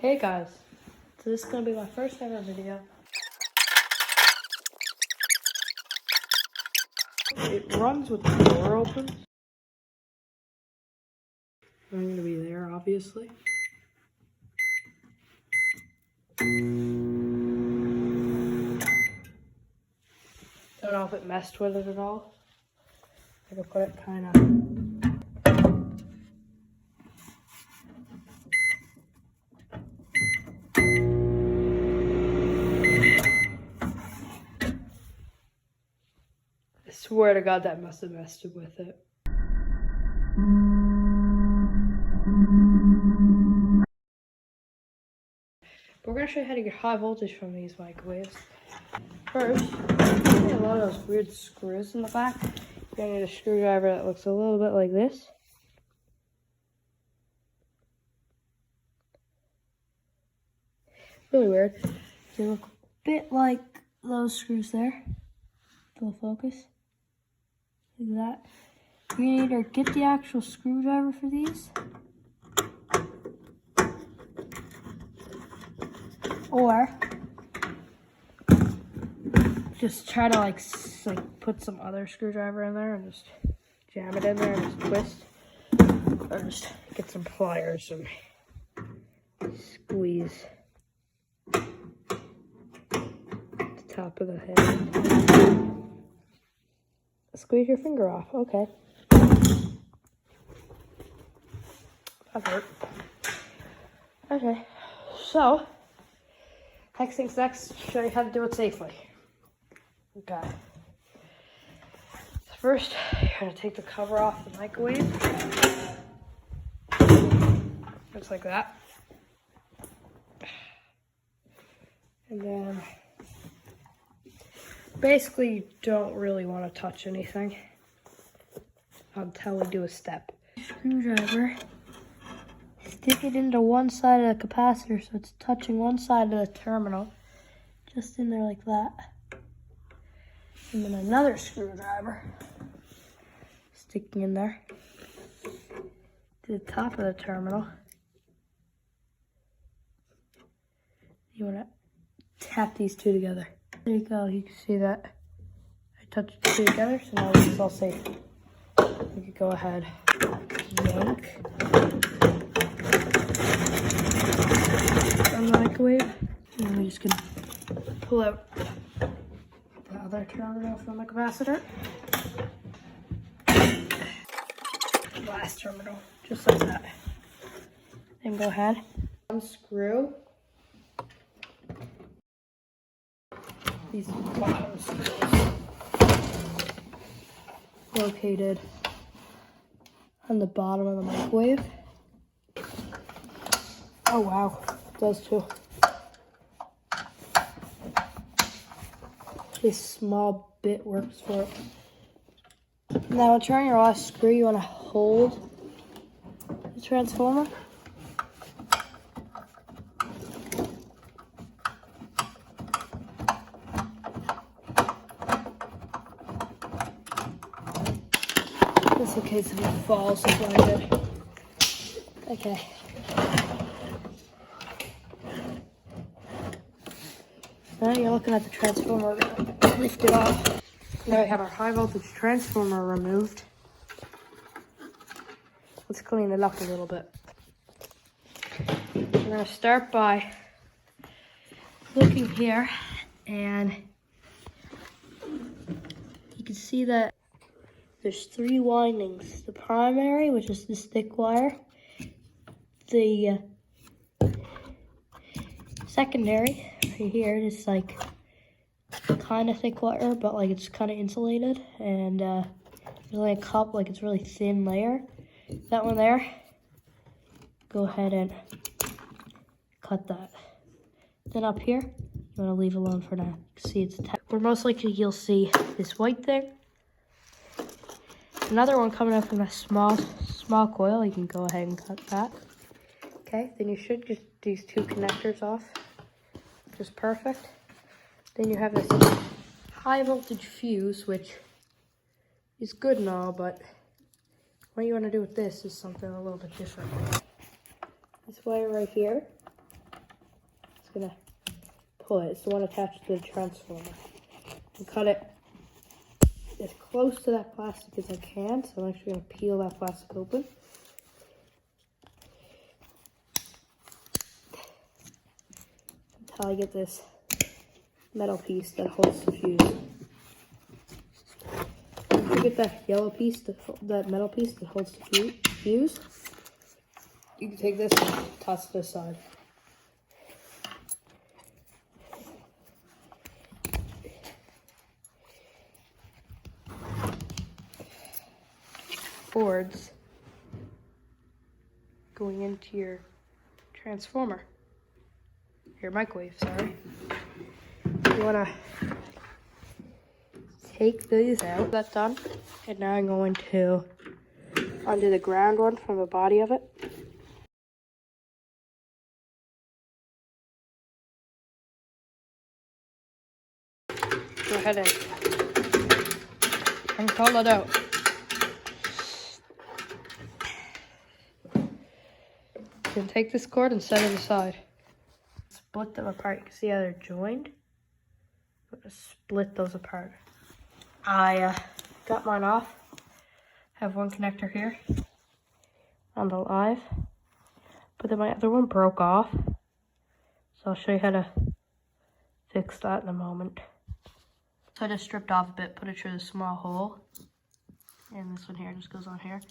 Hey guys, so this is going to be my first ever video. It runs with the door open. I'm going to be there, obviously. Don't know if it messed with it at all. I could put it kind of... I swear to God that must have messed with it. We're going to show you how to get high voltage from these microwaves. First, you need a lot of those weird screws in the back. You're going to need a screwdriver that looks a little bit like this. Really weird. They look a bit like those screws there. Full focus. Like that. You either get the actual screwdriver for these, or just try to like put some other screwdriver in there and just jam it in there and just twist, or just get some pliers and squeeze the top of the head. Squeeze your finger off. Okay. That hurt. Okay. So, next thing's next, show you how to do it safely. Okay. First, you're gonna take the cover off the microwave. Looks like that. And then, basically, you don't really want to touch anything until we do a step. Screwdriver. Stick it into one side of the capacitor so it's touching one side of the terminal. Just in there like that. And then another screwdriver. Sticking in there. To the top of the terminal. You want to tap these two together. There you go, you can see that. I touched the two together, so now this is all safe. You can go ahead, yank from the microwave, and then we just can pull out the other terminal from the capacitor. Last terminal, just like that. Then go ahead, unscrew these bottom screws located on the bottom of the microwave. Oh wow, it does too. This small bit works for it. Now to turn your last screw, you want to hold the transformer. Just in case if it falls, it's blinded. Okay. Now you're looking at the transformer. Lift it off. Now we have our high voltage transformer removed. Let's clean it up a little bit. We're going to start by looking here, and you can see that there's three windings. The primary, which is this thick wire. The secondary, right here, is like kind of thick wire, but like it's kind of insulated. And there's only a cup, like it's really thin layer. That one there, go ahead and cut that. Then up here, you want to leave alone for now. You can see it's attached. Where most likely you'll see this white thing. Another one coming out from a small coil. You can go ahead and cut that. Okay, then you should get these two connectors off. Just perfect. Then you have this high voltage fuse, which is good and all, but what you want to do with this is something a little bit different. This wire right here gonna pull it. It's the one attached to the transformer. And cut it as close to that plastic as I can. So I'm actually gonna peel that plastic open. Until I get this metal piece that holds the fuse. Once you get that yellow piece, that metal piece that holds the fuse, you can take this and toss it aside. Boards going into your transformer, your microwave, sorry. You wanna take these out. That's done. And now I'm going to undo the ground one from the body of it. Go ahead and pull it out. You can take this cord and set it aside. Split them apart. You can see how they're joined. I'm going to split those apart. I got mine off. Have one connector here on the live, but then my other one broke off. So I'll show you how to fix that in a moment. So I just stripped off a bit, put it through the small hole, and this one here just goes on here.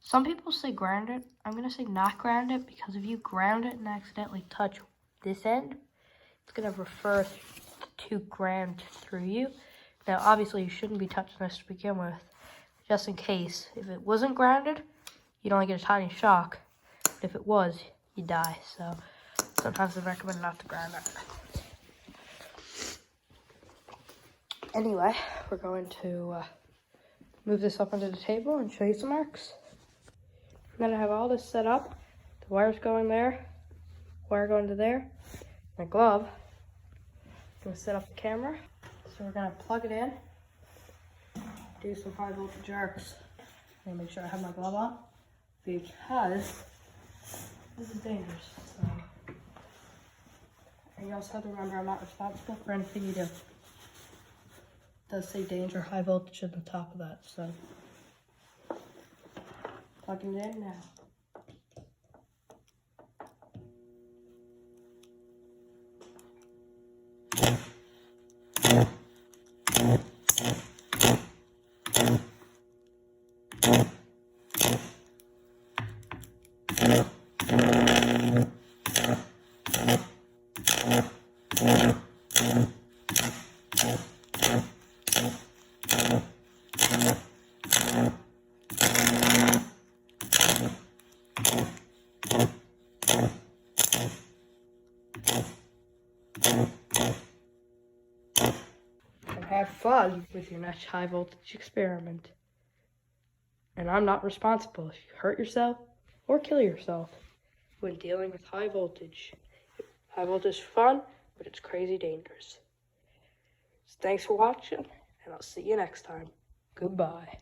Some people say ground it. I'm gonna say not ground it, because if you ground it and accidentally touch this end, it's gonna refer to ground through you. Now obviously you shouldn't be touching this to begin with, just in case. If it wasn't grounded, you'd only get a tiny shock, but if it was, you'd die. So sometimes I recommend not to ground it. Anyway, we're going to move this up onto the table and show you some marks. I'm gonna have all this set up. The wire's going there, wire going to there, my glove. I'm gonna set up the camera. So we're gonna plug it in, do some high voltage arcs. I'm gonna make sure I have my glove on, because this is dangerous. So. And you also have to remember, I'm not responsible for anything you do. It does say danger, high voltage at the top of that, so. Plugging it in now. Have fun with your next high voltage experiment. And I'm not responsible if you hurt yourself or kill yourself when dealing with high voltage. High voltage is fun, but it's crazy dangerous. So thanks for watching, and I'll see you next time. Goodbye.